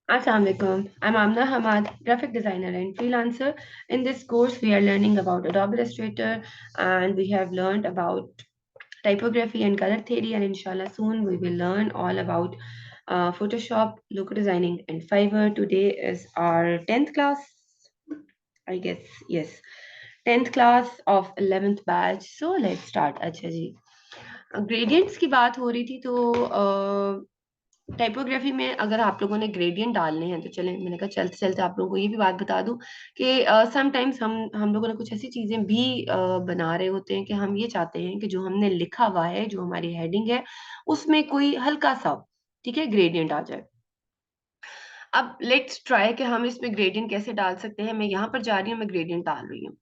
Assalamualaikum. I'm Amna Hamad, graphic designer and freelancer. In this course, we are learning about Adobe Illustrator and we have learned about typography and color theory. And inshallah, soon we will learn all about Photoshop, logo designing, and Fiverr. Today is our 10th class, I guess. Yes, 10th class of 11th batch. So let's start. अच्छा जी, gradients की बात हो रही थी तो typography में अगर आप लोगों ने ग्रेडियंट डालने हैं तो चलें, मैंने कहा चलते चलते आप लोगों को ये भी बात बता दूं कि समटाइम्स हम लोगों ने कुछ ऐसी चीजें भी बना रहे होते हैं कि हम ये चाहते हैं कि जो हमने लिखा हुआ है, जो हमारी हेडिंग है, उसमें कोई हल्का सा, ठीक है, ग्रेडियंट आ जाए। अब लेट्स ट्राई कि हम इसमें ग्रेडियंट कैसे डाल सकते हैं। मैं यहाँ पर जा रही हूँ, मैं ग्रेडियंट डाल रही हूँ,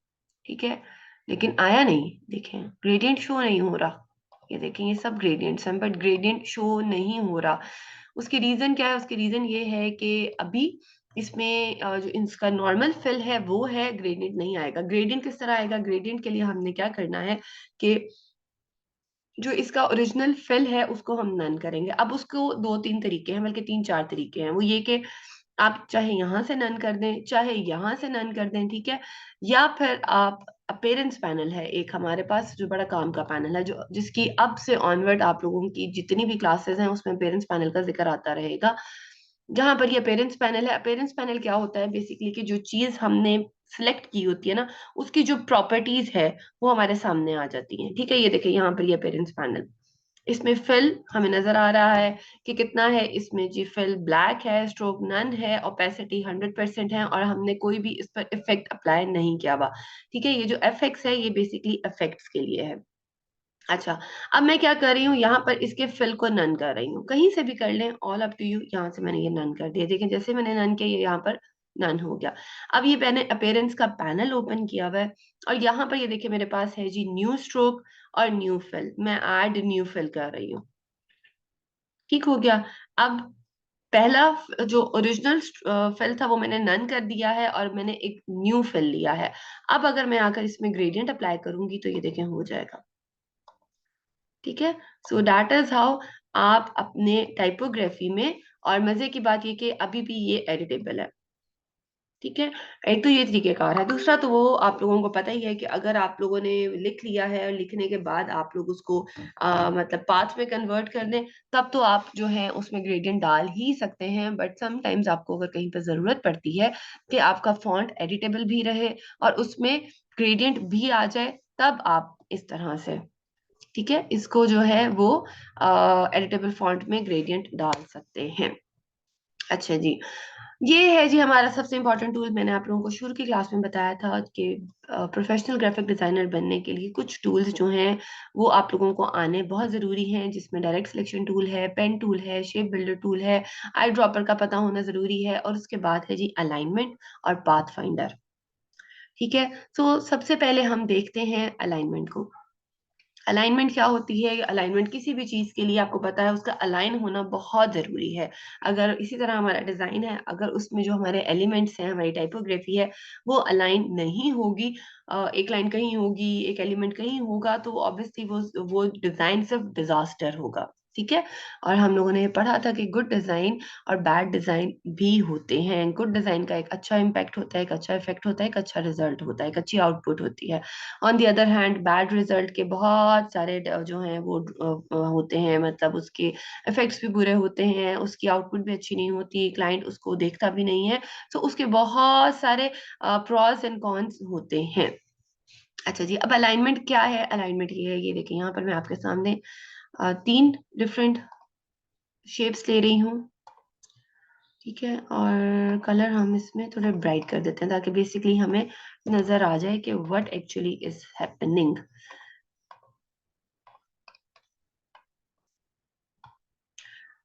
ठीक है, लेकिन आया नहीं। देखें, ग्रेडियंट शो नहीं हो रहा। ये देखें, ये सब ग्रेडियंट्स हैं बट ग्रेडियंट शो नहीं हो रहा। उसकी रीजन क्या है? उसकी रीजन ये है कि अभी इसमें जो इसका नॉर्मल फिल है वो है, ग्रेडियंट नहीं आएगा। ग्रेडियंट किस तरह आएगा? ग्रेडियंट के लिए हमने क्या करना है कि जो इसका ओरिजिनल फिल है उसको हम नन करेंगे। अब उसको दो तीन तरीके हैं, बल्कि तीन चार तरीके हैं। वो ये कि आप चाहे यहां से नन कर दें, चाहे यहां से नन कर दें, ठीक है, या फिर आप अपेरेंस पैनल है एक हमारे पास, जो बड़ा काम का पैनल है, जो जिसकी अब से ऑनवर्ड आप लोगों की जितनी भी क्लासेस हैं उसमें अपेरेंस पैनल का जिक्र आता रहेगा। जहां पर ये अपेरेंस पैनल है, अपेरेंस पैनल क्या होता है बेसिकली कि जो चीज हमने सिलेक्ट की होती है ना, उसकी जो प्रॉपर्टीज है वो हमारे सामने आ जाती हैं। ठीक है, ये देखिए यहाँ पर ये अपेरेंस पैनल, इसमें फिल हमें नजर आ रहा है कि कितना है इसमें जी। फिल ब्लैक है, स्ट्रोक नन है, ओपेसिटी 100% है, और हमने कोई भी इस पर इफेक्ट अप्लाई नहीं किया हुआ। ठीक है, ये जो एफेक्ट्स है ये बेसिकली इफेक्ट्स के लिए है। अच्छा, अब मैं क्या कर रही हूँ, यहाँ पर इसके फिल को नन कर रही हूँ। कहीं से भी कर लें, ऑल अप टू यू। यहाँ से मैंने ये नन कर दिया, देखिए जैसे मैंने नन किया ये यहाँ पर नन हो गया। अब ये मैंने अपेरेंस का पैनल ओपन किया हुआ है और यहाँ पर ये देखिए मेरे पास है जी न्यू स्ट्रोक और न्यू फिल। मैं ऐड न्यू फिल कर रही हूँ, ठीक हो गया। अब पहला जो ओरिजिनल फिल था वो मैंने नन कर दिया है और मैंने एक न्यू फिल लिया है। अब अगर मैं आकर इसमें ग्रेडियंट अप्लाई करूंगी तो ये देखें हो जाएगा। ठीक है, सो दैट इज हाउ आप अपने टाइपोग्राफी में, और मजे की बात ये कि अभी भी ये एडिटेबल है। ठीक है, एक तो ये तरीकेकार है। दूसरा तो वो आप लोगों को पता ही है कि अगर आप लोगों ने लिख लिया है और लिखने के बाद आप लोग उसको मतलब पाथ में कन्वर्ट कर दें, तब तो आप जो है उसमें ग्रेडियंट डाल ही सकते हैं। बट समटाइम्स आपको अगर कहीं पर जरूरत पड़ती है कि आपका फॉन्ट एडिटेबल भी रहे और उसमें ग्रेडियंट भी आ जाए, तब आप इस तरह से, ठीक है, इसको जो है वो एडिटेबल फॉन्ट में ग्रेडियंट डाल सकते हैं। अच्छा जी, ये है जी हमारा सबसे इंपॉर्टेंट टूल। मैंने आप लोगों को शुरू की क्लास में बताया था कि प्रोफेशनल ग्राफिक डिजाइनर बनने के लिए कुछ टूल्स जो हैं वो आप लोगों को आने बहुत जरूरी हैं, जिसमें डायरेक्ट सिलेक्शन टूल है, पेन टूल है, शेप बिल्डर टूल है, आई ड्रॉपर का पता होना जरूरी है, और उसके बाद है जी अलाइनमेंट और पाथ फाइंडर। ठीक है, तो सबसे पहले हम देखते हैं अलाइनमेंट को। अलाइनमेंट क्या होती है? अलाइनमेंट किसी भी चीज के लिए आपको पता है उसका अलाइन होना बहुत जरूरी है। अगर इसी तरह हमारा डिजाइन है, अगर उसमें जो हमारे एलिमेंट्स हैं, हमारी टाइपोग्राफी है, वो अलाइन नहीं होगी, एक लाइन कहीं होगी, एक एलिमेंट कहीं होगा, तो ऑब्वियसली वो डिजाइन सिर्फ डिजास्टर होगा। ठीक है, और हम लोगों ने ये पढ़ा था कि गुड डिजाइन और बैड डिजाइन भी होते हैं। गुड डिजाइन का एक अच्छा इम्पैक्ट होता है, एक अच्छा इफेक्ट होता है, एक अच्छा रिजल्ट होता है, एक अच्छी आउटपुट होती है। On the other hand bad result के बहुत सारे जो हैं वो होते हैं, मतलब उसके इफेक्ट्स भी बुरे होते हैं, उसकी आउटपुट भी अच्छी नहीं होती, क्लाइंट उसको देखता भी नहीं है। तो उसके बहुत सारे प्रॉस एंड कॉन्स होते हैं। अच्छा जी, अब अलाइनमेंट क्या है? अलाइनमेंट ये है, ये देखिए यहाँ पर मैं आपके सामने तीन डिफरेंट शेप्स ले रही हूँ। ठीक है, और कलर हम इसमें थोड़े ब्राइट कर देते हैं ताकि बेसिकली हमें नजर आ जाए कि व्हाट एक्चुअली इज हैपनिंग।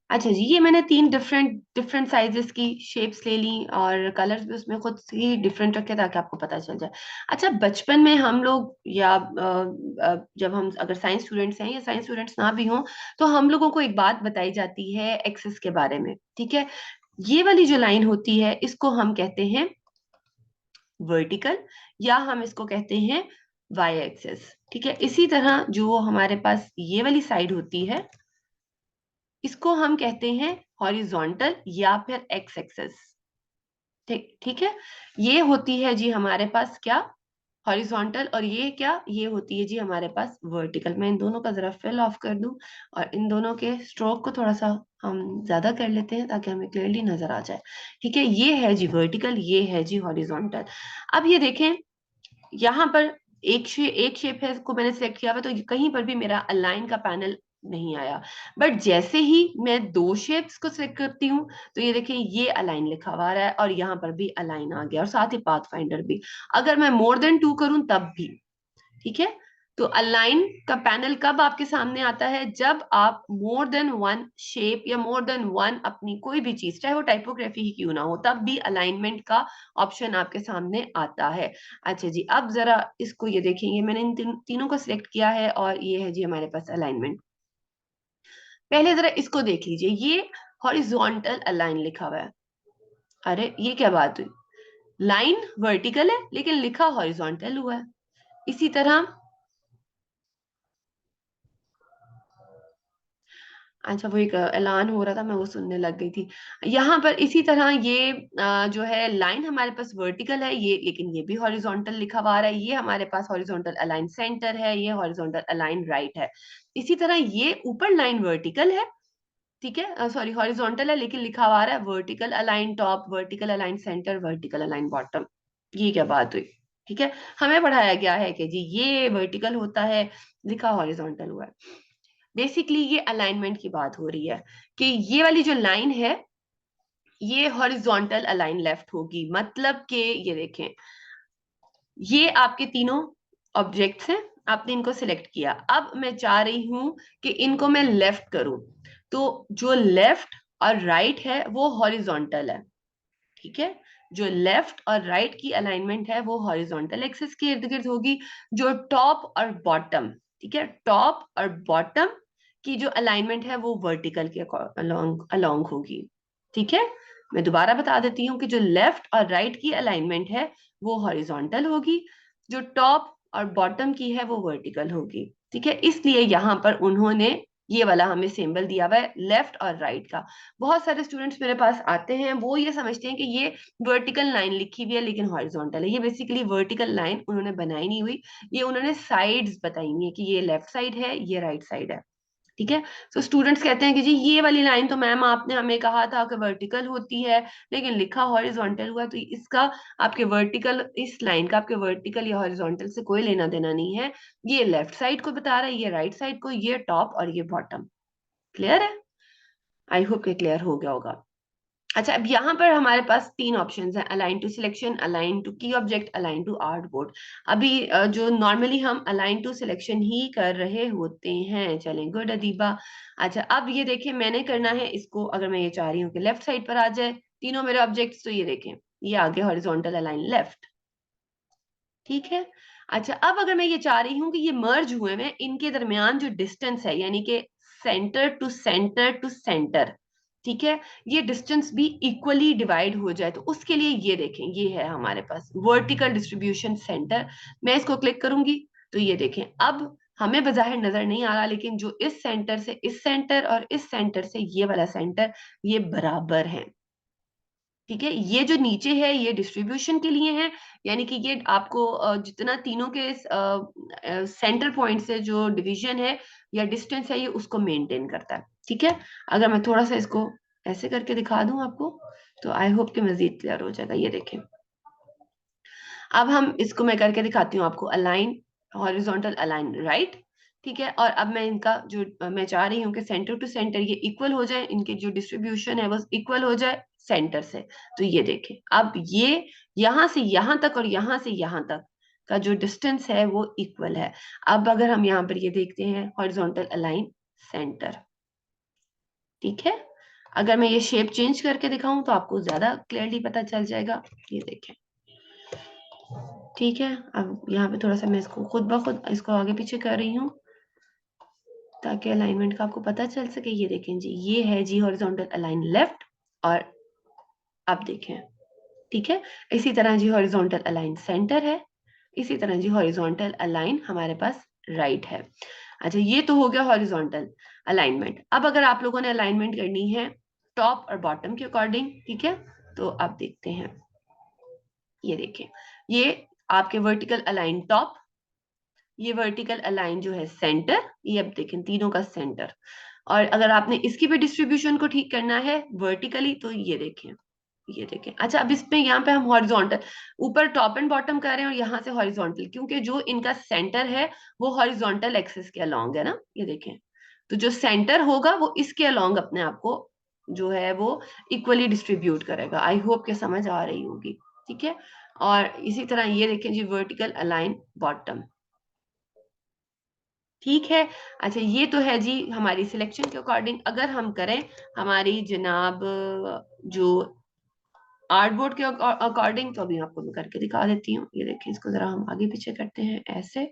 अच्छा जी, ये मैंने तीन डिफरेंट डिफरेंट साइजेस की शेप्स ले ली और कलर्स भी उसमें खुद से ही डिफरेंट रखे ताकि आपको पता चल जाए। अच्छा, बचपन में हम लोग या जब हम अगर साइंस स्टूडेंट्स हैं या साइंस स्टूडेंट्स ना भी हों, तो हम लोगों को एक बात बताई जाती है एक्सिस के बारे में। ठीक है, ये वाली जो लाइन होती है इसको हम कहते हैं वर्टिकल, या हम इसको कहते हैं वाई एक्सिस। ठीक है, इसी तरह जो हमारे पास ये वाली साइड होती है इसको हम कहते हैं हॉरिजॉन्टल या फिर एक्स एक्सेस। ठीक ठीक है, ये होती है जी हमारे पास क्या, हॉरिजॉन्टल, और ये क्या, ये होती है जी हमारे पास वर्टिकल। मैं इन दोनों का जरा फिल ऑफ कर दूं और इन दोनों के स्ट्रोक को थोड़ा सा हम ज्यादा कर लेते हैं ताकि हमें क्लियरली नजर आ जाए। ठीक है, ये है जी वर्टिकल, ये है जी हॉरिजॉन्टल। अब ये देखें, यहाँ पर एक शेप है, इसको मैंने सेलेक्ट किया हुआ, तो कहीं पर भी मेरा अलाइन का पैनल नहीं आया। बट जैसे ही मैं दो शेप्स को सिलेक्ट करती हूँ तो ये देखिए ये अलाइन लिखा हुआ आ रहा है और यहाँ पर भी अलाइन आ गया और साथ ही पाथ फाइंडर भी। अगर मैं मोर देन 2 करूं तब भी। ठीक है, तो अलाइन का पैनल कब आपके सामने आता है, जब आप मोर देन वन शेप या मोर देन वन अपनी कोई भी चीज, चाहे वो टाइपोग्राफी ही क्यों ना हो, तब भी अलाइनमेंट का ऑप्शन आपके सामने आता है। अच्छा जी, अब जरा इसको ये देखेंगे, मैंने इन तीनों को सिलेक्ट किया है और ये है जी हमारे पास अलाइनमेंट। पहले जरा इसको देख लीजिए, ये हॉरिजॉन्टल अलाइन लिखा हुआ है। अरे ये क्या बात हुई, लाइन वर्टिकल है लेकिन लिखा हॉरिजॉन्टल हुआ है। इसी तरह, अच्छा वो एक ऐलान हो रहा था, मैं वो सुनने लग गई थी। यहाँ पर इसी तरह ये जो है लाइन हमारे पास वर्टिकल है ये, लेकिन ये भी हॉरिजॉन्टल लिखा हुआ आ रहा है। ये हमारे पास हॉरिजॉन्टल अलाइन सेंटर है, ये हॉरिजॉन्टल अलाइन राइट है। इसी तरह ये ऊपर लाइन वर्टिकल है, ठीक है, सॉरी हॉरिजॉन्टल है लेकिन लिखा हुआ आ रहा है vertical align top, vertical align centre, vertical align bottom. ये क्या बात हुई। ठीक है, हमें पढ़ाया गया है कि जी ये वर्टिकल होता है, लिखा हॉरिजॉन्टल हुआ है। बेसिकली ये अलाइनमेंट की बात हो रही है कि ये वाली जो लाइन है ये हॉरिजॉन्टल अलाइन लेफ्ट होगी, मतलब कि ये देखें, ये आपके तीनों ऑब्जेक्ट्स हैं, आपने इनको सिलेक्ट किया। अब मैं चाह रही हूं कि इनको मैं लेफ्ट करूं, तो जो लेफ्ट और राइट है वो हॉरिजॉन्टल है। ठीक है, जो लेफ्ट और राइट की अलाइनमेंट है वो हॉरिजॉन्टल एक्सिस के इर्द गिर्द होगी। जो टॉप और बॉटम, ठीक है, टॉप और बॉटम की जो अलाइनमेंट है वो वर्टिकल के अलोंग अलोंग होगी। ठीक है, मैं दोबारा बता देती हूँ कि जो लेफ्ट और राइट की अलाइनमेंट है वो हॉरिजॉन्टल होगी, जो टॉप और बॉटम की है वो वर्टिकल होगी। ठीक है, इसलिए यहाँ पर उन्होंने ये वाला हमें सिंबल दिया हुआ है लेफ्ट और राइट का। बहुत सारे स्टूडेंट्स मेरे पास आते हैं, वो ये समझते हैं कि ये वर्टिकल लाइन लिखी हुई है लेकिन हॉरिजॉन्टल है। ये बेसिकली वर्टिकल लाइन उन्होंने बनाई नहीं हुई, ये उन्होंने साइड्स बताई हुई है कि ये लेफ्ट साइड है, ये राइट साइड है। ठीक है, तो स्टूडेंट्स कहते हैं कि जी ये वाली लाइन तो मैम आपने हमें कहा था कि वर्टिकल होती है लेकिन लिखा हॉरिजॉन्टल हुआ, तो इसका आपके वर्टिकल, इस लाइन का आपके वर्टिकल या हॉरिजॉन्टल से कोई लेना देना नहीं है। ये लेफ्ट साइड को बता रहा है, ये राइट साइड को, ये टॉप और ये बॉटम। क्लियर है, आई होप के क्लियर हो गया होगा। अच्छा, अब यहाँ पर हमारे पास तीन ऑप्शंस हैं, align to selection, align to key object, align to artboard. अभी जो नॉर्मली हम अलाइन टू सिलेक्शन ही कर रहे होते हैं। चलें, गुड अदीबा। अच्छा, अब ये देखें, मैंने करना है इसको, अगर मैं ये चाह रही हूँ कि लेफ्ट साइड पर आ जाए तीनों मेरे ऑब्जेक्ट्स, तो ये देखें ये आगे हॉरिजॉन्टल अलाइन लेफ्ट। ठीक है, अच्छा अब अगर मैं ये चाह रही हूँ कि ये मर्ज हुए में इनके दरमियान जो डिस्टेंस है, यानी कि centre to centre to centre, ठीक है, ये डिस्टेंस भी इक्वली डिवाइड हो जाए, तो उसके लिए ये देखें, ये है हमारे पास वर्टिकल डिस्ट्रीब्यूशन सेंटर। मैं इसको क्लिक करूंगी तो ये देखें, अब हमें बजाहिर नजर नहीं आ रहा लेकिन जो इस सेंटर से इस सेंटर और इस सेंटर से ये वाला सेंटर ये बराबर है। ठीक है, ये जो नीचे है ये डिस्ट्रीब्यूशन के लिए है, यानी कि ये आपको जितना तीनों के सेंटर पॉइंट से जो डिवीजन है या डिस्टेंस है ये उसको मेंटेन करता है। ठीक है, अगर मैं थोड़ा सा इसको ऐसे करके दिखा दूं आपको तो आई होप कि मजीद क्लियर हो जाएगा। ये देखें, अब हम इसको मैं करके दिखाती हूँ आपको, अलाइन हॉरिजॉन्टल अलाइन राइट। ठीक है, और अब मैं इनका जो मैं चाह रही हूँ कि सेंटर टू सेंटर ये इक्वल हो जाए, इनके जो डिस्ट्रीब्यूशन है वो इक्वल हो जाए सेंटर से। तो ये देखें, अब ये यहां से यहां तक और यहां से यहां तक का जो डिस्टेंस है वो इक्वल है। अब अगर हम यहाँ पर ये देखते हैं हॉरिजॉन्टल अलाइन सेंटर। ठीक है, अगर मैं ये शेप चेंज करके दिखाऊं तो आपको ज्यादा क्लियरली पता चल जाएगा। ये देखें, ठीक है, अब यहाँ पे थोड़ा सा मैं इसको खुद ब खुद इसको आगे पीछे कर रही हूँ ताकि अलाइनमेंट का आपको पता चल सके। ये देखें जी, ये है जी हॉरिजॉन्टल अलाइन लेफ्ट, और अब देखें, ठीक है, इसी तरह जी हॉरिजॉन्टल अलाइन सेंटर है, इसी तरह जी हॉरिजॉन्टल अलाइन हमारे पास राइट है। अच्छा, ये तो हो गया हॉरिजॉन्टल। अलाइनमेंट। अब अगर आप लोगों ने अलाइनमेंट करनी है टॉप और बॉटम के अकॉर्डिंग, ठीक है, तो आप देखते हैं, ये देखें, ये आपके वर्टिकल अलाइन टॉप, ये वर्टिकल अलाइन जो है सेंटर, ये अब देखें तीनों का सेंटर। और अगर आपने इसकी भी डिस्ट्रीब्यूशन को ठीक करना है वर्टिकली, तो ये देखें, ये देखें। अच्छा, अब इसमें यहाँ पे हम हॉरिजॉन्टल, ऊपर टॉप एंड बॉटम कर रहे हैं और यहाँ से हॉरिजॉन्टल, क्योंकि जो इनका सेंटर है वो हॉरिजॉन्टल एक्सिस के अलोंग है ना, ये देखें। तो जो सेंटर होगा वो इसके अलोंग अपने आप को जो है वो इक्वली डिस्ट्रीब्यूट करेगा। आई होप के समझ आ रही होगी, ठीक है। और इसी तरह ये देखें जी, वर्टिकल अलाइन बॉटम, ठीक है। अच्छा, ये तो है जी हमारी सिलेक्शन के अकॉर्डिंग। अगर हम करें हमारी जनाब जो आर्ट बोर्ड के अकॉर्डिंग, तो अभी आपको मैं करके दिखा देती हूँ। ये देखिए, इसको जरा हम आगे पीछे करते हैं ऐसे,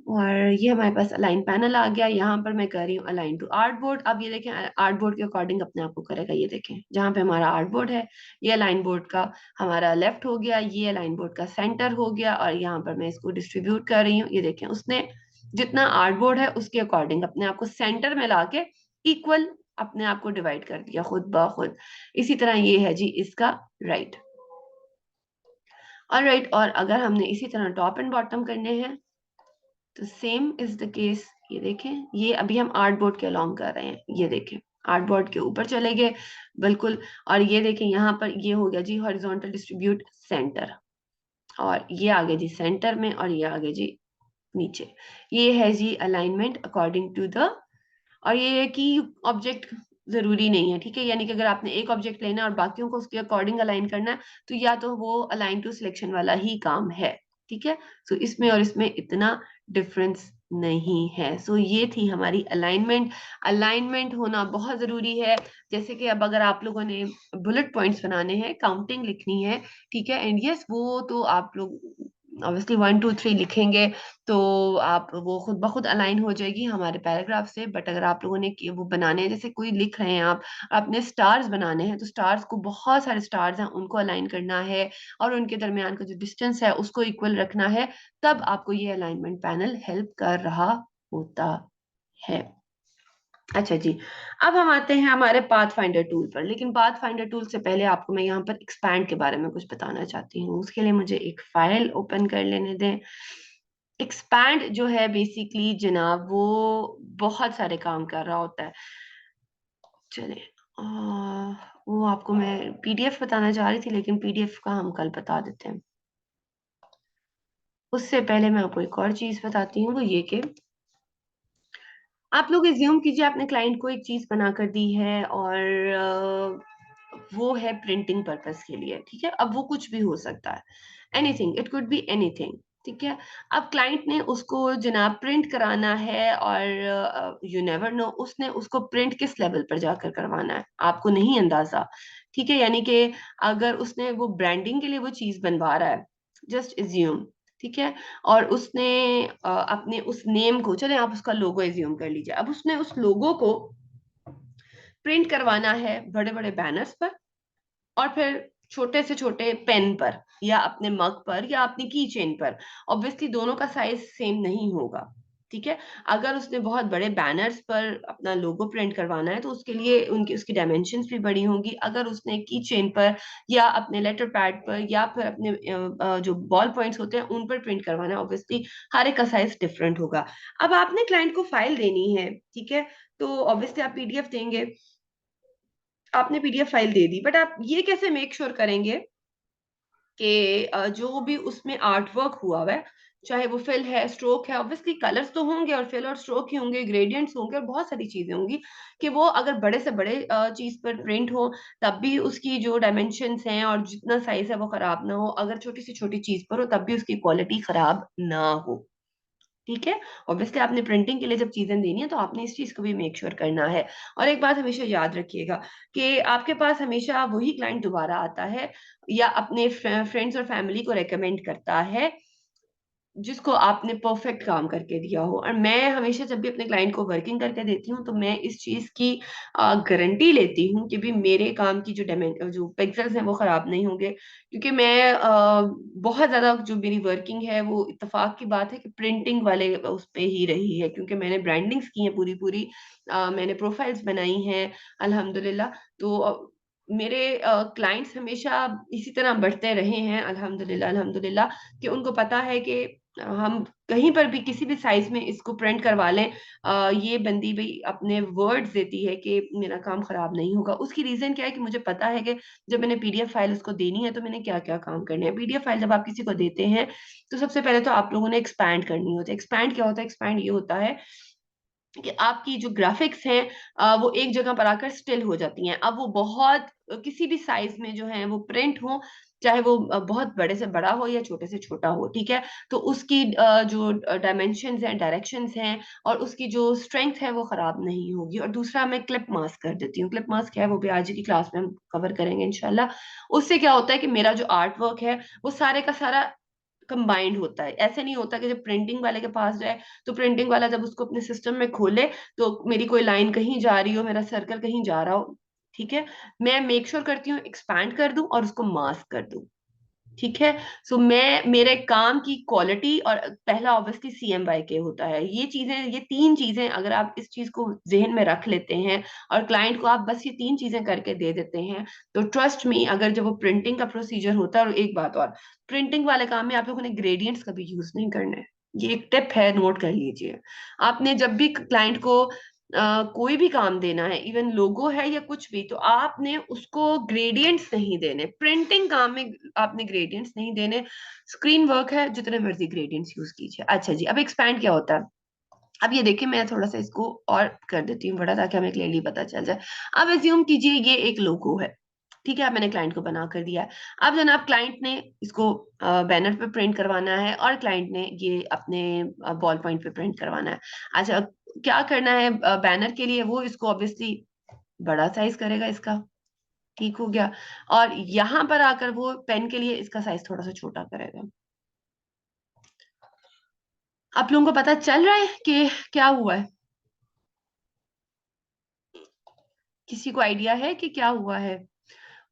और ये हमारे पास अलाइन पैनल आ गया। यहाँ पर मैं कर रही हूँ अलाइन टू आर्ट बोर्ड। अब ये देखें, आर्ट बोर्ड के अकॉर्डिंग अपने आप को करेगा। ये देखें, जहाँ पे हमारा आर्ट बोर्ड है, ये अलाइन बोर्ड का हमारा लेफ्ट हो गया, ये अलाइन बोर्ड का सेंटर हो गया, और यहाँ पर मैं इसको डिस्ट्रीब्यूट कर रही हूँ। ये देखें, उसने जितना आर्ट बोर्ड है उसके अकॉर्डिंग अपने आप को सेंटर में लाके इक्वल अपने आप को डिवाइड कर दिया खुद ब खुद। इसी तरह ये है जी इसका राइट, और राइट। और अगर हमने इसी तरह टॉप एंड बॉटम करने हैं तो सेम इज द केस। ये देखें, ये अभी हम आर्ट बोर्ड के अलोंग कर रहे हैं, ये देखें आर्ट बोर्ड के ऊपर चले गए बिल्कुल। और ये देखें यहाँ पर ये हो गया जी हॉरिजॉन्टल डिस्ट्रीब्यूट सेंटर, और ये आगे जी सेंटर में, और ये आगे जी नीचे। ये है जी अलाइनमेंट अकॉर्डिंग टू द, और ये है कि ऑब्जेक्ट जरूरी नहीं है, ठीक है। यानी कि अगर आपने एक ऑब्जेक्ट लेना है और बाकियों को उसके अकॉर्डिंग अलाइन करना है, तो या तो वो अलाइन टू सिलेक्शन वाला ही काम है, ठीक है। सो इसमें और इसमें इतना डिफरेंस नहीं है। सो ये थी हमारी अलाइनमेंट। अलाइनमेंट होना बहुत जरूरी है। जैसे कि अब अगर आप लोगों ने बुलेट पॉइंट्स बनाने हैं, काउंटिंग लिखनी है, ठीक है, एंड यस वो तो आप लोग ऑब्वियसली 1 2 3 लिखेंगे, तो आप वो खुद ब खुद अलाइन हो जाएगी हमारे पैराग्राफ से। बट अगर आप लोगों ने वो बनाने हैं, जैसे कोई लिख रहे हैं आप, आपने स्टार्स बनाने हैं, तो स्टार्स को, बहुत सारे स्टार्स हैं, उनको अलाइन करना है, और उनके दरमियान का जो डिस्टेंस है उसको इक्वल रखना है, तब आपको ये अलाइनमेंट पैनल हेल्प कर रहा होता है। अच्छा जी, अब हम आते हैं हमारे पाथ फाइंडर टूल पर। लेकिन पाथ फाइंडर टूल से पहले आपको मैं यहाँ पर एक्सपैंड के बारे में कुछ बताना चाहती हूँ। उसके लिए मुझे एक फाइल ओपन कर लेने दें। एक्सपैंड जो है बेसिकली जनाब वो बहुत सारे काम कर रहा होता है। चले, वो आपको मैं पीडीएफ बताना चाह रही थी, लेकिन पीडीएफ का हम कल बता देते हैं। उससे पहले मैं आपको एक और चीज बताती हूँ, वो ये कि आप लोग एज्यूम कीजिए आपने क्लाइंट को एक चीज बना कर दी है, और वो है प्रिंटिंग पर्पस के लिए, ठीक है। अब वो कुछ भी हो सकता है, anything, it could be anything, ठीक है। अब क्लाइंट ने उसको जनाब प्रिंट कराना है, और यू नेवर नो उसने उसको प्रिंट किस लेवल पर जाकर करवाना है, आपको नहीं अंदाजा, ठीक है। यानी कि अगर उसने वो ब्रांडिंग के लिए वो चीज बनवा रहा है, जस्ट एज्यूम, ठीक है, और उसने अपने उस नेम को, चले आप उसका लोगो एज्यूम कर लीजिए, अब उसने उस लोगो को प्रिंट करवाना है बड़े बड़े बैनर्स पर, और फिर छोटे से छोटे पेन पर, या अपने मग पर, या अपनी की चेन पर। ऑब्वियसली दोनों का साइज सेम नहीं होगा, ठीक है। अगर उसने बहुत बड़े बैनर्स पर अपना लोगो प्रिंट करवाना है, तो उसके लिए उनकी उसकी डायमेंशंस भी बड़ी होंगी। अगर उसने की चेन पर, या अपने लेटर पैड पर, या फिर अपने जो बॉल पॉइंट्स होते हैं उन पर प्रिंट करवाना है, ऑब्वियसली हर एक का साइज डिफरेंट होगा। अब आपने क्लाइंट को फाइल देनी है, ठीक है, तो ऑब्वियसली आप पीडीएफ देंगे। आपने PDF file they the, but आप ये कैसे मेक श्योर करेंगे कि जो भी उसमें आर्ट वर्क हुआ हुआ है, चाहे वो फिल है, स्ट्रोक है, ऑब्वियसली कलर्स तो होंगे, और फिल और स्ट्रोक ही होंगे, ग्रेडियंट्स होंगे, और बहुत सारी चीजें होंगी, कि वो अगर बड़े से बड़े चीज पर प्रिंट हो, तब भी उसकी जो डायमेंशंस हैं और जितना साइज है वो खराब ना हो। अगर छोटी से छोटी चीज पर हो, तब भी उसकी क्वालिटी खराब ना हो, ठीक है। ऑब्वियसली आपने प्रिंटिंग के लिए जब चीजें देनी है, तो आपने इस चीज को भी मेक श्योर करना है। और एक बात हमेशा याद रखिएगा कि आपके पास हमेशा वही क्लाइंट दोबारा आता है, या अपने फ्रेंड्स और फैमिली को रेकमेंड करता है, जिसको आपने परफेक्ट काम करके दिया हो। और मैं हमेशा जब भी अपने क्लाइंट को वर्किंग करके देती हूँ तो मैं इस चीज की गारंटी लेती हूँ कि भी मेरे काम की जो पिक्सेल्स हैं वो खराब नहीं होंगे, क्योंकि मैं बहुत ज्यादा जो मेरी वर्किंग है वो इत्तेफाक की बात है कि प्रिंटिंग वाले उस पे ही रही है, क्योंकि मैंने ब्रांडिंग्स की हैं पूरी पूरी, मैंने प्रोफाइल्स बनाई हैं अल्हम्दुलिल्लाह। तो मेरे क्लाइंट्स हमेशा इसी तरह बढ़ते रहे हैं अल्हम्दुलिल्लाह अल्हम्दुलिल्लाह, कि उनको पता है कि हम कहीं पर भी किसी भी साइज में इसको प्रिंट करवा लें, ये बंदी भाई अपने वर्ड्स देती है कि मेरा काम खराब नहीं होगा। उसकी रीजन क्या है कि मुझे पता है कि जब मैंने पीडीएफ फाइल उसको देनी है तो मैंने क्या क्या काम करने हैं। पीडीएफ फाइल जब आप किसी को देते हैं तो सबसे पहले तो आप लोगों ने एक्सपैंड करनी होती है। एक्सपैंड क्या होता है? एक्सपैंड ये होता है कि आपकी जो ग्राफिक्स हैं वो एक जगह पर आकर स्टिल हो जाती हैं। अब वो बहुत किसी भी साइज में जो है वो प्रिंट हो, चाहे वो बहुत बड़े से बड़ा हो या छोटे से छोटा हो, ठीक है। तो उसकी जो डायमेंशंस हैं, डायरेक्शंस हैं, और उसकी जो स्ट्रेंथ है वो खराब नहीं होगी। और दूसरा मैं क्लिप मास्क कर देती हूँ। क्लिप मास्क क्या है वो भी आज की क्लास में हम कवर करेंगे इंशाल्लाह। उससे क्या होता है कि मेरा जो आर्ट वर्क है वो सारे का सारा कंबाइंड होता है। ऐसे नहीं होता कि जब प्रिंटिंग वाले के पास जाए तो प्रिंटिंग वाला जब उसको अपने सिस्टम में खोले तो मेरी कोई लाइन कहीं जा रही हो, मेरा सर्कल कहीं जा रहा हो, ठीक है। मैं मेक श्योर करती हूँ एक्सपैंड कर दूं और उसको मास्क कर दूं, ठीक है। सो मैं मेरे काम की क्वालिटी, और पहला ऑब्वियसली CMYK के होता है। ये चीजें, ये तीन चीजें अगर आप इस चीज को जहन में रख लेते हैं और क्लाइंट को आप बस ये तीन चीजें करके दे देते हैं, तो ट्रस्ट मी, अगर जब वो प्रिंटिंग का प्रोसीजर होता है। और एक बात और, प्रिंटिंग वाले काम में आप लोगों ने ग्रेडियंट्स कभी यूज नहीं करने हैं। ये एक टिप है, नोट कर लीजिए। आपने जब भी क्लाइंट को कोई भी काम देना है, इवन लोगो है या कुछ भी, तो आपने उसको ग्रेडियंट्स नहीं देने। प्रिंटिंग काम में आपने ग्रेडियंट्स नहीं देने। स्क्रीन वर्क है, जितने मर्जी ग्रेडियंट्स यूज कीजिए। अच्छा जी, अब एक्सपैंड क्या होता है? अब ये देखिए, मैं थोड़ा सा इसको और कर देती हूँ बड़ा, ताकि हमें क्लियरली पता चल जाए। अब एज्यूम कीजिए ये एक लोगो है, ठीक है। अब मैंने क्लाइंट को बना कर दिया है। अब जनाब क्लाइंट ने इसको बैनर पे प्रिंट करवाना है, और क्लाइंट ने ये अपने बॉल पॉइंट पे प्रिंट करवाना है। अच्छा, क्या करना है बैनर के लिए? वो इसको ऑब्वियसली बड़ा साइज करेगा इसका, ठीक हो गया। और यहाँ पर आकर वो पेन के लिए इसका साइज थोड़ा सा छोटा करेगा। आप लोगों को पता चल रहा है कि क्या हुआ है? किसी को आइडिया है कि क्या हुआ है?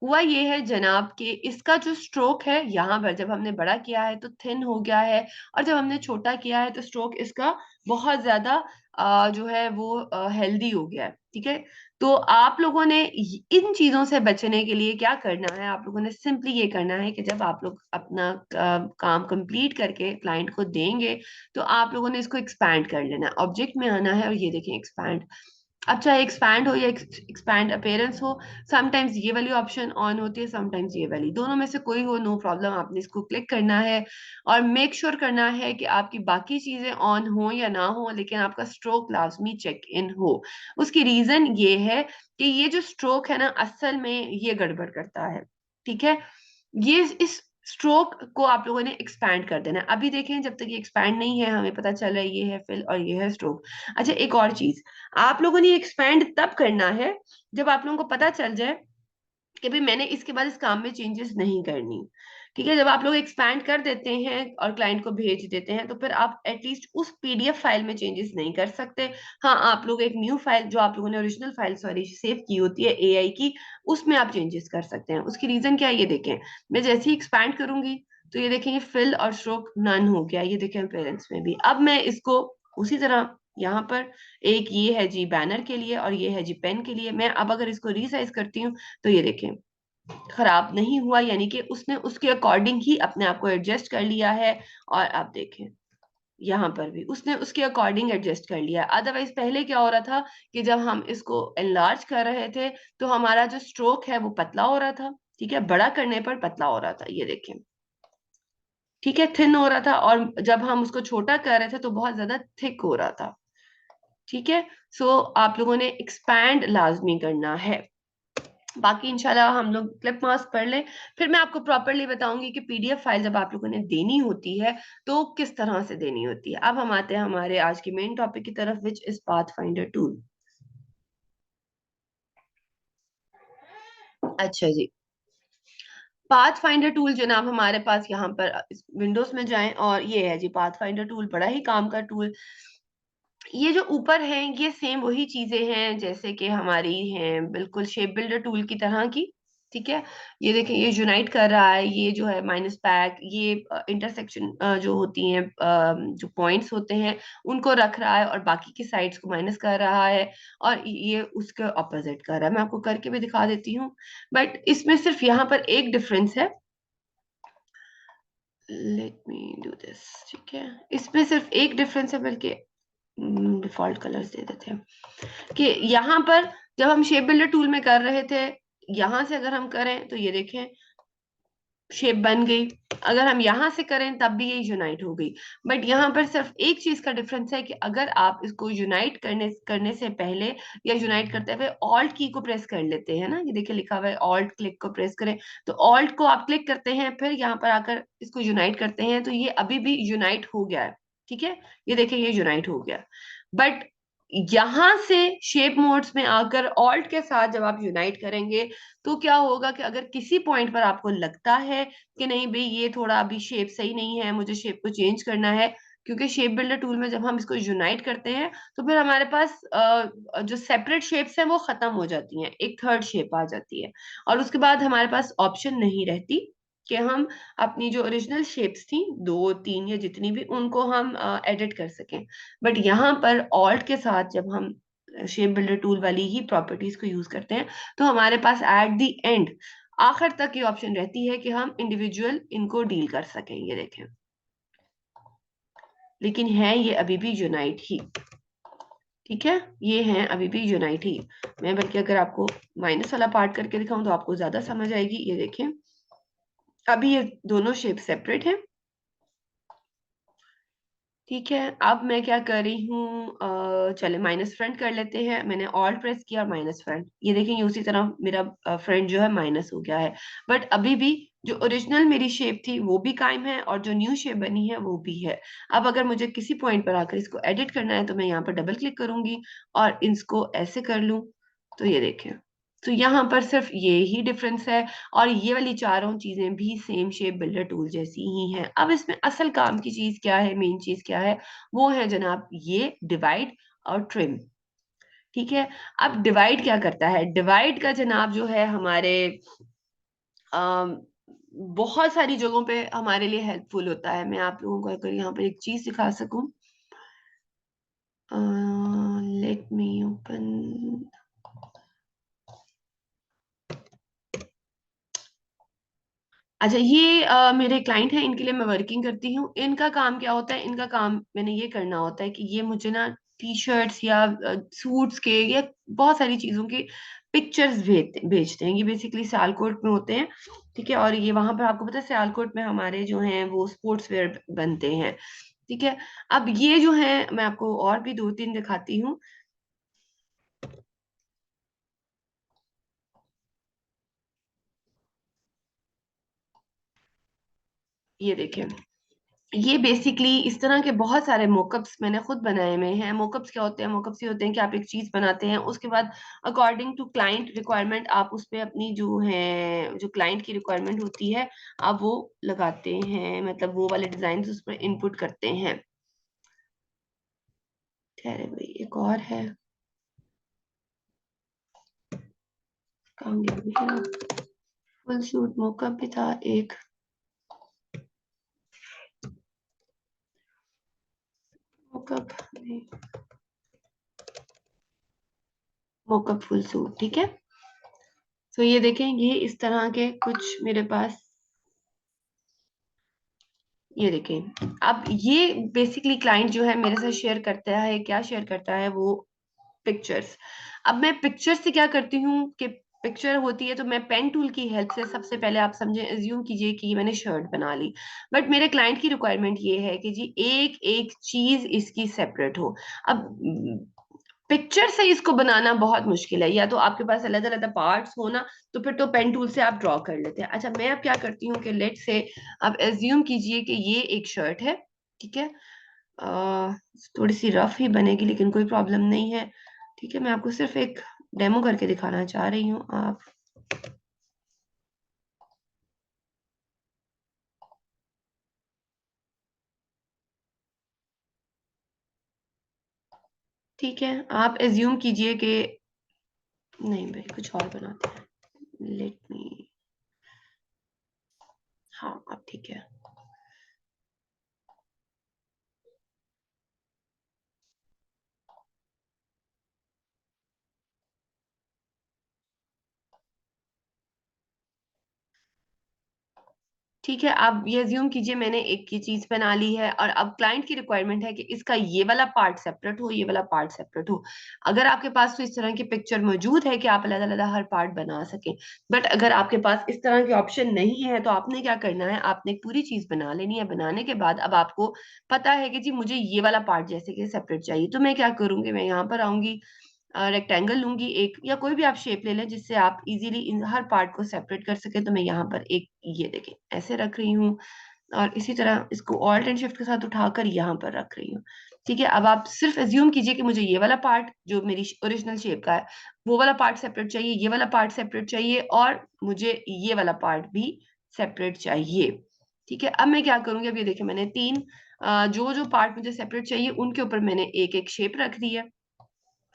हुआ ये है जनाब कि इसका जो स्ट्रोक है, यहाँ पर जब हमने बड़ा किया है तो थिन हो गया है, और जब हमने छोटा किया है तो स्ट्रोक इसका बहुत ज्यादा जो है वो हेल्दी हो गया है, ठीक है। तो आप लोगों ने इन चीजों से बचने के लिए क्या करना है? आप लोगों ने सिंपली ये करना है कि जब आप लोग अपना काम कंप्लीट करके क्लाइंट को देंगे, तो आप लोगों ने इसको एक्सपैंड कर लेना है। ऑब्जेक्ट में आना है और ये देखें एक्सपैंड। अब चाहे एक्सपैंड हो या एक्सपैंड अपीयरेंस हो, समटाइम्स ये वाली ऑप्शन ऑन होती है, समटाइम्स ये वाली, दोनों में से कोई हो नो प्रॉब्लम। आपने इसको क्लिक करना है और मेक श्योर करना है कि आपकी बाकी चीजें ऑन हो या ना हो, लेकिन आपका स्ट्रोक लाजमी चेक इन हो। उसकी रीजन ये है कि ये जो स्ट्रोक है ना, असल में ये गड़बड़ करता है, ठीक है। ये इस स्ट्रोक को आप लोगों ने एक्सपैंड कर देना है। अभी देखें, जब तक ये एक्सपैंड नहीं है हमें पता चल रहा है ये है फिल और ये है स्ट्रोक। अच्छा, एक और चीज, आप लोगों ने एक्सपैंड तब करना है जब आप लोगों को पता चल जाए कि भाई मैंने इसके बाद इस काम में चेंजेस नहीं करनी, ठीक है। जब आप लोग एक्सपैंड कर देते हैं और क्लाइंट को भेज देते हैं, तो फिर आप एटलीस्ट उस पीडीएफ फाइल में चेंजेस नहीं कर सकते। हाँ, आप लोग एक न्यू फाइल, जो आप लोगों ने ओरिजिनल फाइल सॉरी सेव की होती है एआई की, उसमें आप चेंजेस कर सकते हैं। उसकी रीजन क्या है ये देखें। मैं जैसे ही एक्सपैंड करूंगी तो ये देखेंगे फिल और स्ट्रोक नन हो गया, ये देखें पेरेंट्स में भी। अब मैं इसको उसी तरह यहाँ पर, एक ये है जी बैनर के लिए और ये है जी पेन के लिए, मैं अब अगर इसको रीसाइज करती हूँ तो ये देखें खराब नहीं हुआ, यानी कि उसने उसके अकॉर्डिंग ही अपने आप को एडजस्ट कर लिया है। और आप देखें यहाँ पर भी उसने उसके अकॉर्डिंग एडजस्ट कर लिया। अदरवाइज पहले क्या हो रहा था कि जब हम इसको एनलार्ज कर रहे थे तो हमारा जो स्ट्रोक है वो पतला हो रहा था, ठीक है। बड़ा करने पर पतला हो रहा था, ये देखें, ठीक है, थिन हो रहा था। और जब हम उसको छोटा कर रहे थे तो बहुत ज्यादा थिक हो रहा था, ठीक है। सो आप लोगों ने एक्सपैंड लाजमी करना है। बाकी इंशाल्लाह हम लोग क्लिप मास्क पढ़ लें, फिर मैं आपको प्रॉपरली बताऊंगी कि पीडीएफ फाइल जब आप लोगों ने देनी होती है तो किस तरह से देनी होती है। अब हम आते हैं हमारे आज की मेन टॉपिक की तरफ, which is path finder tool. अच्छा जी, पाथ फाइंडर टूल जनाब हमारे पास यहाँ पर विंडोज में जाएं, और ये है जी पाथ फाइंडर टूल, बड़ा ही काम का टूल। ये जो ऊपर है ये सेम वही चीजें हैं जैसे कि हमारी हैं, बिल्कुल शेप बिल्डर टूल की तरह की। ठीक है, ये देखें ये यूनाइट कर रहा है, ये जो है माइनस पैक, ये इंटरसेक्शन जो होती हैं, जो पॉइंट्स होते हैं उनको रख रहा है, और बाकी की साइड्स को माइनस कर रहा है, और ये उसके ऑपोजिट कर रहा है। मैं आपको करके भी दिखा देती हूँ, बट इसमें सिर्फ यहाँ पर एक डिफरेंस है। Let me do this. ठीक है, इसमें सिर्फ एक डिफरेंस है, बल्कि डिफॉल्ट कलर्स दे देते हैं कि यहाँ पर जब हम शेप बिल्डर टूल में कर रहे थे, यहां से अगर हम करें तो ये देखें शेप बन गई, अगर हम यहां से करें तब भी ये यूनाइट हो गई। बट यहाँ पर सिर्फ एक चीज का डिफरेंस है कि अगर आप इसको यूनाइट करने करने से पहले या यूनाइट करते हुए ऑल्ट की को प्रेस कर लेते हैं ना, ये देखिए लिखा हुआ है ऑल्ट क्लिक को प्रेस करें, तो ऑल्ट को आप क्लिक करते हैं, फिर यहाँ पर आकर इसको यूनाइट करते हैं, तो ये अभी भी यूनाइट हो गया है। ठीक है, ये देखिए ये यूनाइट हो गया। बट यहां से शेप मोड्स में आकर ऑल्ट के साथ जब आप यूनाइट करेंगे, तो क्या होगा कि अगर किसी पॉइंट पर आपको लगता है कि नहीं भाई ये थोड़ा अभी शेप सही नहीं है, मुझे शेप को चेंज करना है, क्योंकि शेप बिल्डर टूल में जब हम इसको यूनाइट करते हैं तो फिर हमारे पास जो सेपरेट शेप्स हैं वो खत्म हो जाती हैं, एक थर्ड शेप आ जाती है, और उसके बाद हमारे पास ऑप्शन नहीं रहती कि हम अपनी जो ओरिजिनल शेप्स थी, दो तीन या जितनी भी, उनको हम एडिट कर सकें। बट यहाँ पर ऑल्ट के साथ जब हम शेप बिल्डर टूल वाली ही प्रॉपर्टीज को यूज करते हैं, तो हमारे पास एट द एंड आखिर तक ये ऑप्शन रहती है कि हम इंडिविजुअल इनको डील कर सकें। ये देखें, लेकिन है ये अभी भी यूनाइट ही। ठीक है, ये है अभी भी यूनाइट ही। मैं बल्कि अगर आपको माइनस वाला पार्ट करके दिखाऊं तो आपको ज्यादा समझ आएगी। ये देखें, अभी ये दोनों शेप सेपरेट है। ठीक है, अब मैं क्या कर रही हूँ, चले माइनस फ्रंट कर लेते हैं। मैंने ऑल्ट प्रेस किया, माइनस फ्रंट, ये देखेंगे उसी तरह मेरा फ्रंट जो है माइनस हो गया है। बट अभी भी जो ओरिजिनल मेरी शेप थी वो भी कायम है, और जो न्यू शेप बनी है वो भी है। अब अगर मुझे किसी पॉइंट पर आकर इसको एडिट करना है तो मैं यहाँ पर डबल क्लिक करूंगी और इसको ऐसे कर लूं, तो ये देखें, तो यहाँ पर सिर्फ ये ही डिफरेंस है, और ये वाली चारों चीजें भी सेम शेप बिल्डर टूल जैसी ही हैं। अब इसमें असल काम की चीज क्या है, मेन चीज क्या है, वो है जनाब ये डिवाइड और ट्रिम। ठीक है, अब डिवाइड क्या करता है, डिवाइड का जनाब जो है हमारे अम, बहुत सारी जगहों पे हमारे लिए हेल्पफुल होता है। मैं आप लोगों को अगर यहाँ पर एक चीज दिखा सकूं, लेट मी ओपन। अच्छा, ये मेरे क्लाइंट हैं, इनके लिए मैं वर्किंग करती हूँ। इनका काम क्या होता है, इनका काम मैंने ये करना होता है कि ये मुझे ना टी शर्ट्स या सूट्स के या बहुत सारी चीजों की पिक्चर्स भेजते हैं। ये बेसिकली सियालकोट में होते हैं। ठीक है, और ये वहां पर आपको पता है सियालकोट में हमारे जो हैं वो स्पोर्ट्स वेयर बनते हैं। ठीक है, अब ये जो है मैं आपको और भी दो तीन दिखाती हूँ। ये देखें, ये बेसिकली इस तरह के बहुत सारे मोकअप्स मैंने खुद बनाए हुए हैं। मोकअप्स क्या होते हैं, मोकअप्स ये होते हैं कि आप एक चीज बनाते हैं, उसके बाद अकॉर्डिंग टू क्लाइंट रिक्वायरमेंट आप उस पे अपनी जो है, जो क्लाइंट की रिक्वायरमेंट होती है, आप वो लगाते हैं, मतलब वो वाले डिजाइन उस पर इनपुट करते हैं। ठहरे भाई, एक और है, कहाँ गया भैया? फुल सूट मोकअप भी था एक, मोकअप नहीं, मोकअप फुल सूट। ठीक है, तो ये देखें, ये इस तरह के कुछ मेरे पास, ये देखें। अब ये बेसिकली क्लाइंट जो है मेरे साथ शेयर करता है, क्या शेयर करता है वो, पिक्चर्स। अब मैं पिक्चर से क्या करती हूँ कि पिक्चर होती है तो मैं पेन टूल की हेल्प से सबसे पहले आप समझे एज्यूम कीजिए कि मैंने शर्ट बना ली। बट मेरे क्लाइंट की रिक्वायरमेंट ये है कि जी एक एक चीज इसकी सेपरेट हो। अब पिक्चर से इसको बनाना बहुत मुश्किल है, या तो आपके पास अलग अलग पार्ट्स हो ना, तो फिर तो पेन टूल से आप ड्रॉ कर लेते हैं। अच्छा, मैं अब क्या करती हूँ कि लेट से आप एज्यूम कीजिए कि ये एक शर्ट है। ठीक है, अ, थोड़ी सी रफ ही बनेगी लेकिन कोई प्रॉब्लम नहीं है। ठीक है, मैं आपको सिर्फ एक डेमो करके दिखाना चाह रही हूँ। आप ठीक है, आप एज्यूम कीजिए कि नहीं भाई कुछ और बनाते हैं, लेट मी, हाँ अब ठीक है। ठीक है, आप ये अज्यूम कीजिए मैंने एक की चीज बना ली है, और अब क्लाइंट की रिक्वायरमेंट है कि इसका ये वाला पार्ट सेपरेट हो, ये वाला पार्ट सेपरेट हो। अगर आपके पास तो इस तरह की पिक्चर मौजूद है कि आप अलग अलग हर पार्ट बना सकें, बट अगर आपके पास इस तरह की ऑप्शन नहीं है तो आपने क्या करना है, आपने एक पूरी चीज बना लेनी है। बनाने के बाद अब आपको पता है कि जी मुझे ये वाला पार्ट जैसे कि सेपरेट चाहिए, तो मैं क्या करूंगी, मैं यहाँ पर आऊंगी, रेक्टेंगल लूंगी एक, या कोई भी आप शेप ले लें जिससे आप इजीली इन हर पार्ट को सेपरेट कर सके। तो मैं यहाँ पर एक, ये देखें ऐसे रख रही हूँ, और इसी तरह इसको ऑल्ट एंड शिफ्ट के साथ उठाकर यहाँ पर रख रही हूँ। ठीक है, अब आप सिर्फ एज्यूम कीजिए कि मुझे ये वाला पार्ट जो मेरी ओरिजिनल शेप का है, वो वाला पार्ट सेपरेट चाहिए, ये वाला पार्ट सेपरेट चाहिए, और मुझे ये वाला पार्ट भी सेपरेट चाहिए। ठीक है, अब मैं क्या करूंगी, अब ये देखिए मैंने तीन जो जो पार्ट मुझे सेपरेट चाहिए उनके ऊपर मैंने एक एक शेप रख दी है।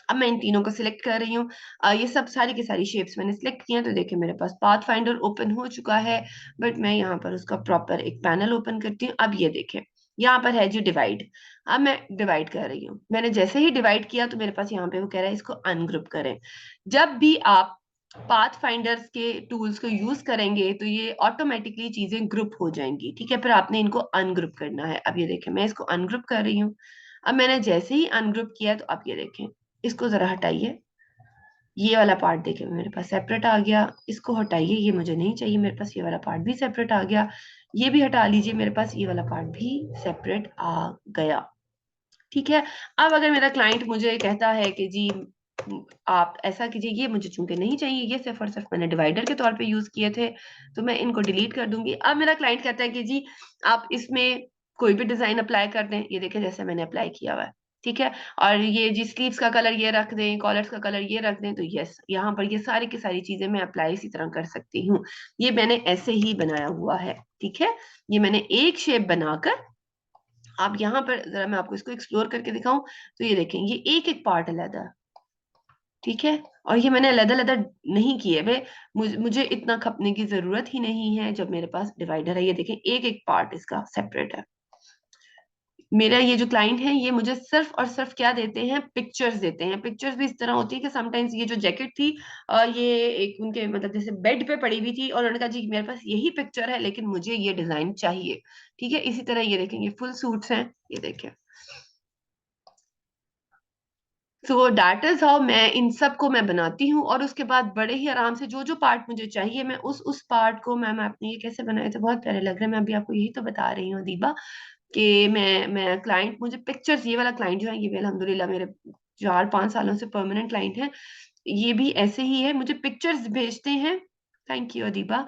अब मैं इन तीनों को सिलेक्ट कर रही हूँ। ये सब सारी की सारी शेप्स मैंने सिलेक्ट किया, तो देखिए मेरे पास पाथ फाइंडर ओपन हो चुका है। बट मैं यहाँ पर उसका प्रॉपर एक पैनल ओपन करती हूँ। अब ये देखें यहाँ पर है जी डिवाइड। अब मैं डिवाइड कर रही हूँ, मैंने जैसे ही डिवाइड किया तो मेरे पास यहाँ पे वो कह रहा है इसको अनग्रुप करें। जब भी आप पाथ फाइंडर्स के टूल्स को यूज करेंगे तो ये ऑटोमेटिकली चीजें ग्रुप हो जाएंगी। ठीक है, फिर आपने इनको अनग्रुप करना है। अब ये देखें मैं इसको अनग्रुप कर रही हूँ। अब मैंने जैसे ही अनग्रुप किया तो अब ये देखें, इसको जरा हटाइए, ये वाला पार्ट देखिए मेरे पास सेपरेट आ गया। इसको हटाइए, ये मुझे नहीं चाहिए, मेरे पास ये वाला पार्ट भी सेपरेट आ गया। ये भी हटा लीजिए, मेरे पास ये वाला पार्ट भी सेपरेट आ गया। ठीक है, अब अगर मेरा क्लाइंट मुझे कहता है कि जी आप ऐसा कीजिए, ये मुझे चूंकि नहीं चाहिए, ये सिर्फ और सिर्फ मैंने डिवाइडर के तौर पे यूज किए थे, तो मैं इनको डिलीट कर दूंगी। अब मेरा क्लाइंट कहता है कि जी आप इसमें कोई भी डिजाइन अप्लाई कर दें, ये देखिए जैसे मैंने अप्लाई किया हुआ है। ठीक है, और ये जी स्लीव्स का कलर ये रख दें, कॉलर्स का कलर ये रख दें, तो यस यहाँ पर ये सारी की सारी चीजें मैं अप्लाई इसी तरह कर सकती हूँ। ये मैंने ऐसे ही बनाया हुआ है। ठीक है, ये मैंने एक शेप बनाकर, आप यहाँ पर जरा मैं आपको इसको एक्सप्लोर करके दिखाऊं, तो ये देखें ये एक एक पार्ट अलग है। ठीक है, और ये मैंने अलग अलग नहीं किए वे, मुझे इतना खपने की जरूरत ही नहीं है जब मेरे पास डिवाइडर है। ये देखें एक एक पार्ट इसका सेपरेट है। मेरा ये जो क्लाइंट है ये मुझे सिर्फ और सिर्फ क्या देते हैं, पिक्चर्स देते हैं। पिक्चर्स भी इस तरह होती है कि समटाइम्स ये जो जैकेट थी ये एक उनके मतलब जैसे बेड पे पड़ी हुई थी, और उन्होंने कहा जी मेरे पास यही पिक्चर है लेकिन मुझे ये डिजाइन चाहिए। ठीक है, इसी तरह ये देखें ये फुल सूट्स हैं, ये देखें। सो दैट इज हाउ मैं इन सब को मैं बनाती हूँ, और उसके बाद बड़े ही आराम से जो जो पार्ट मुझे चाहिए मैं उस पार्ट को, मैम आपने ये कैसे बनाए थे, बहुत प्यारे लग रहे हैं, मैं अभी आपको यही तो बता रही हूँ दीबा, कि मैं क्लाइंट मुझे पिक्चर्स, ये वाला क्लाइंट जो है ये भी अल्हम्दुलिल्लाह मेरे 4-5 सालों से परमानेंट क्लाइंट है। ये भी ऐसे ही है, मुझे पिक्चर्स भेजते हैं। Thank you Adiba.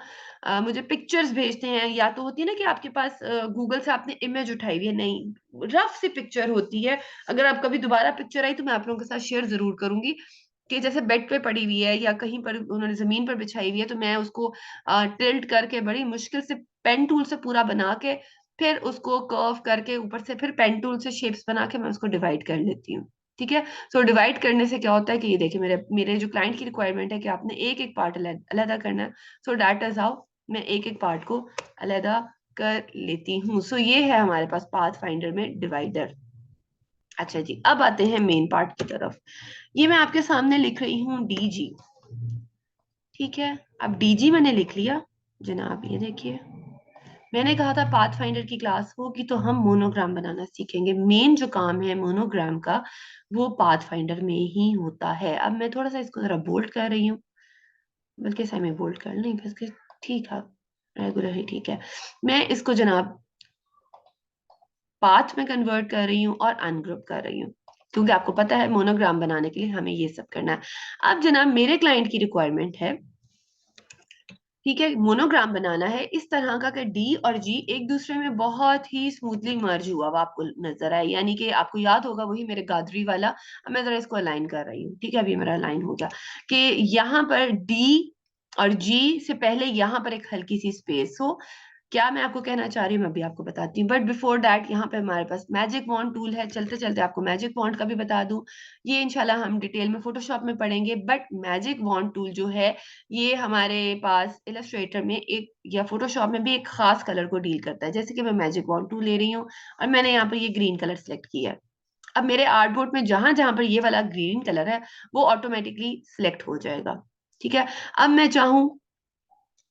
मुझे पिक्चर्स भेजते हैं, या तो होती है ना कि आपके पास गूगल से आपने इमेज उठाई हुई है, नहीं रफ सी पिक्चर होती है। अगर आप कभी दोबारा पिक्चर आई तो मैं आप लोगों के साथ शेयर जरूर करूंगी, कि जैसे बेड पे पड़ी हुई है या कहीं पर उन्होंने जमीन पर बिछाई हुई है, तो मैं उसको टिल्ट करके बड़ी मुश्किल से पेन टूल से पूरा बना के, फिर उसको कर्व करके ऊपर से फिर पेन टूल से शेप्स बना के मैं उसको डिवाइड कर लेती हूँ। ठीक है, सो डिवाइड करने से क्या होता है कि ये देखिए मेरे मेरे जो क्लाइंट की रिक्वायरमेंट है कि आपने एक एक पार्ट अलहदा करना है। सो दैट इज हाउ मैं एक एक पार्ट को अलहदा कर लेती हूँ। सो ये है हमारे पास पाथ फाइंडर में डिवाइडर। अच्छा जी, अब आते हैं मेन पार्ट की तरफ। ये मैं आपके सामने लिख रही हूँ डीजी। ठीक है, अब डीजी मैंने लिख लिया जनाब, ये देखिए मैंने कहा था पाथ फाइंडर की क्लास होगी तो हम मोनोग्राम बनाना सीखेंगे। मेन जो काम है मोनोग्राम का वो पाथ फाइंडर में ही होता है। अब मैं थोड़ा सा इसको जरा बोल्ड कर रही हूँ, बल्कि सेमी बोल्ड कर नहीं बस के, ठीक है रेगुलर ही ठीक है। मैं इसको जनाब पाथ में कन्वर्ट कर रही हूँ और अनग्रुप कर रही हूँ, क्योंकि आपको पता है मोनोग्राम बनाने के लिए हमें ये सब करना है। अब जनाब मेरे क्लाइंट की रिक्वायरमेंट है, ठीक है, मोनोग्राम बनाना है इस तरह का कि डी और जी एक दूसरे में बहुत ही स्मूथली मर्ज हुआ हुआ आपको नजर आए, यानी कि आपको याद होगा वही मेरे गादरी वाला। अब मैं जरा इसको अलाइन कर रही हूँ। ठीक है, अभी मेरा अलाइन हो गया कि यहाँ पर डी और जी से पहले यहाँ पर एक हल्की सी स्पेस हो, क्या मैं आपको कहना चाह रही हूँ मैं भी आपको बताती हूँ, बट बिफोर दैट यहाँ पे हमारे पास मैजिक वॉन्ड टूल है। चलते चलते आपको मैजिक वॉन्ड का भी बता दूं, ये इंशाल्लाह हम डिटेल में फोटोशॉप में पढ़ेंगे। बट मैजिक वॉन्ड टूल जो है ये हमारे पास इलस्ट्रेटर में एक या फोटोशॉप में भी एक खास कलर को डील करता है। जैसे कि मैं मैजिक वॉन्ड टूल ले रही हूँ और मैंने यहाँ पर ये ग्रीन कलर सेलेक्ट किया है। अब मेरे आर्टबोर्ड में जहां जहां पर ये वाला ग्रीन कलर है वो ऑटोमेटिकली सिलेक्ट हो जाएगा। ठीक है, अब मैं चाहूं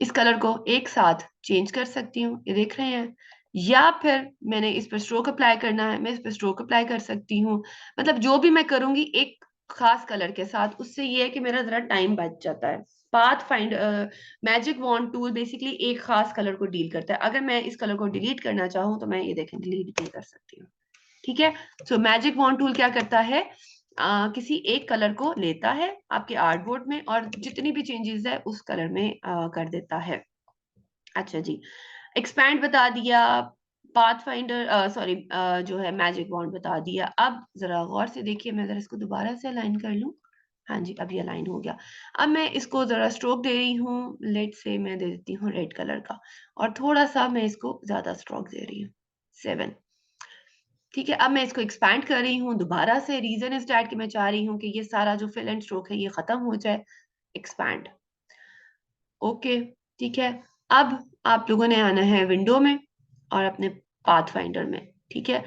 इस कलर को एक साथ चेंज कर सकती हूँ, ये देख रहे हैं। या फिर मैंने इस पर स्ट्रोक अप्लाई करना है, मैं इस पर स्ट्रोक अप्लाई कर सकती हूँ। मतलब जो भी मैं करूंगी एक खास कलर के साथ, उससे ये है कि मेरा जरा टाइम बच जाता है। Path find magic wand tool basically एक खास कलर को डील करता है। अगर मैं इस कलर को डिलीट करना चाहूँ तो मैं ये देखें डिलीट भी कर सकती हूँ। ठीक है, सो मैजिक वॉन्ड टूल क्या करता है, किसी एक कलर को लेता है आपके आर्टबोर्ड में और जितनी भी चेंजेस है उस कलर में कर देता है। अच्छा जी, एक्सपैंड बता दिया, पाथ फाइंडर सॉरी जो है मैजिक वॉन्ड बता दिया। अब जरा गौर से देखिए, मैं जरा इसको दोबारा से अलाइन कर लूं। हाँ जी, अब ये अलाइन हो गया। अब मैं इसको जरा स्ट्रोक दे रही हूँ, लेट से मैं दे देती हूँ रेड कलर का, और थोड़ा सा मैं इसको ज्यादा स्ट्रोक दे रही हूँ, 7। ठीक है, अब मैं इसको एक्सपैंड कर रही हूँ दोबारा से। रीजन इज डैट कि मैं चाह रही हूँ कि ये सारा जो फिल एंड स्ट्रोक है ये खत्म हो जाए। Expand, okay. ठीक है, अब आप लोगों ने आना है विंडो में और अपने पाथ फाइंडर में। ठीक है,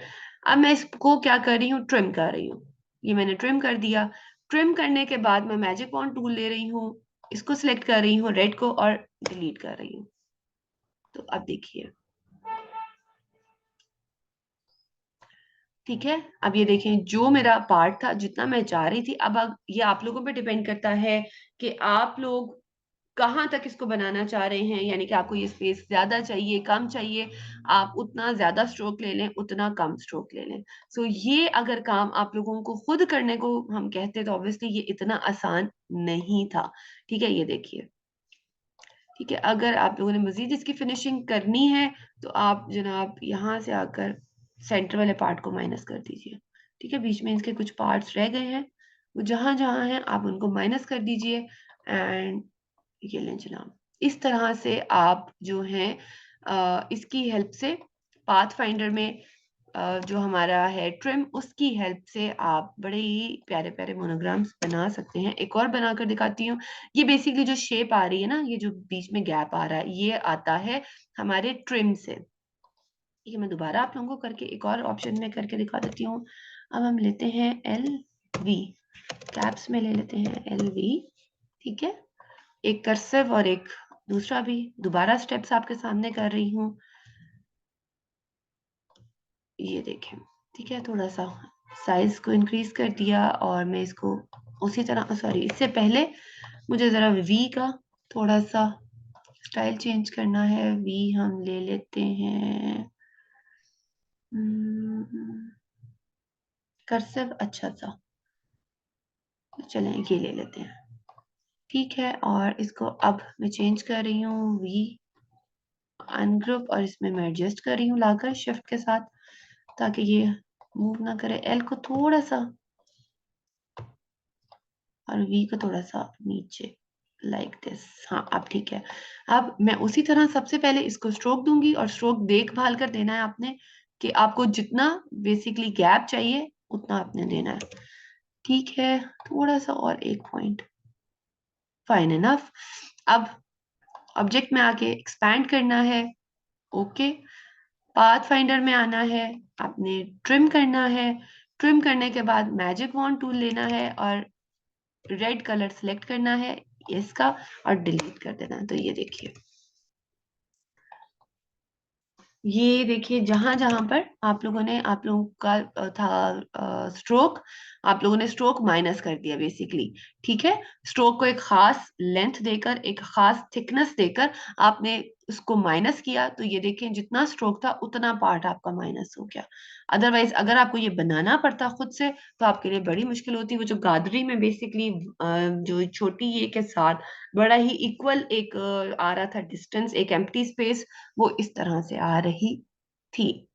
अब मैं इसको क्या कर रही हूँ, ट्रिम कर रही हूँ। ये मैंने ट्रिम कर दिया। ट्रिम करने के बाद मैं मैजिक वॉन्ड टूल ले रही हूँ, इसको सिलेक्ट कर रही हूँ रेड को और डिलीट कर रही हूँ। तो अब देखिए, ठीक है, अब ये देखें जो मेरा पार्ट था जितना मैं चाह रही थी। अब ये आप लोगों पे डिपेंड करता है कि आप लोग कहाँ तक इसको बनाना चाह रहे हैं, यानी कि आपको ये स्पेस ज्यादा चाहिए कम चाहिए। आप उतना ज्यादा स्ट्रोक ले लें, उतना कम स्ट्रोक ले लें। सो ये अगर काम आप लोगों को खुद करने को हम कहते तो ऑब्वियसली ये इतना आसान नहीं था। ठीक है, ये देखिए। ठीक है, अगर आप लोगों ने मजीद इसकी फिनिशिंग करनी है तो आप जनाब यहाँ से आकर सेंटर वाले पार्ट को माइनस कर दीजिए। ठीक है, बीच में इसके कुछ पार्ट्स रह गए हैं, वो जहां जहां हैं आप उनको माइनस कर दीजिए। एंड ये लें जनाब, इस तरह से आप जो हैं इसकी हेल्प से पाथ फाइंडर में जो हमारा है ट्रिम, उसकी हेल्प से आप बड़े ही प्यारे प्यारे मोनोग्राम्स बना सकते हैं। एक और बनाकर दिखाती हूँ। ये बेसिकली जो शेप आ रही है ना, ये जो बीच में गैप आ रहा है, ये आता है हमारे ट्रिम से। ठीक है, मैं दोबारा आप लोगों को करके एक और ऑप्शन में करके दिखा देती हूँ। अब हम लेते हैं LV, कैप्स में ले लेते हैं LV। ठीक है, एक कर्सिव और एक दूसरा भी। दोबारा स्टेप्स आपके सामने कर रही हूँ, ये देखें। ठीक है, थोड़ा सा साइज को इंक्रीज कर दिया और मैं इसको उसी तरह, सॉरी इससे पहले मुझे जरा वी का थोड़ा सा स्टाइल चेंज करना है। वी हम ले लेते हैं कर्सिव अच्छा सा, तो चलें ये ले लेते हैं। ठीक है, और इसको अब मैं चेंज कर रही हूँ वी अनग्रुप, और इसमें मैं एडजस्ट कर रही हूँ लाकर शिफ्ट के साथ, ताकि ये मूव ना करे। एल को थोड़ा सा और वी को थोड़ा सा नीचे, लाइक दिस। हाँ, अब ठीक है। अब मैं उसी तरह सबसे पहले इसको स्ट्रोक दूंगी, और स्ट्रोक देखभाल कर देना है आपने कि आपको जितना बेसिकली गैप चाहिए उतना आपने देना है। ठीक है, थोड़ा सा और एक पॉइंट, फाइन इनफ। अब ऑब्जेक्ट में आके एक्सपैंड करना है, ओके। पाथ फाइंडर में आना है, आपने ट्रिम करना है। ट्रिम करने के बाद मैजिक वॉन्ड टूल लेना है और रेड कलर सिलेक्ट करना है इसका, और डिलीट कर देना है। तो ये देखिए, ये देखिए जहां जहां पर आप लोगों का था स्ट्रोक, आप लोगों ने स्ट्रोक माइनस कर दिया बेसिकली। ठीक है, स्ट्रोक को एक खास लेंथ देकर, एक खास थिकनेस देकर आपने उसको माइनस किया। तो ये देखें जितना स्ट्रोक था उतना पार्ट आपका माइनस हो गया। अदरवाइज अगर आपको ये बनाना पड़ता खुद से तो आपके लिए बड़ी मुश्किल होती। वो जो गादरी में बेसिकली जो छोटी ये के साथ बड़ा ही इक्वल एक आ रहा था डिस्टेंस, एक एम्प्टी स्पेस, वो इस तरह से आ रही थी।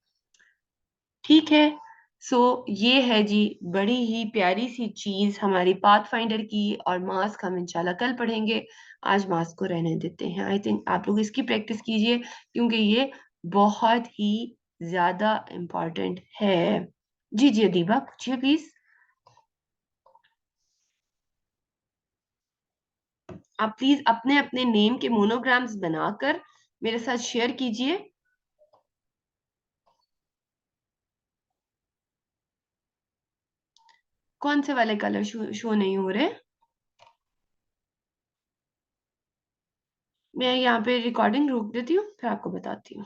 ठीक है, सो ये है जी बड़ी ही प्यारी सी चीज हमारी पाथ फाइंडर की। और मास्क हम इंशाल्लाह कल पढ़ेंगे, आज मास्क को रहने देते हैं। आई थिंक आप लोग इसकी प्रैक्टिस कीजिए क्योंकि ये बहुत ही ज्यादा इम्पोर्टेंट है। जी जी अदीबा पूछिए प्लीज। आप प्लीज अपने अपने नेम के मोनोग्राम्स बनाकर मेरे साथ शेयर कीजिए। कौन से वाले कलर शो नहीं हो रहे? मैं यहाँ पे रिकॉर्डिंग रोक देती हूँ फिर आपको बताती हूँ।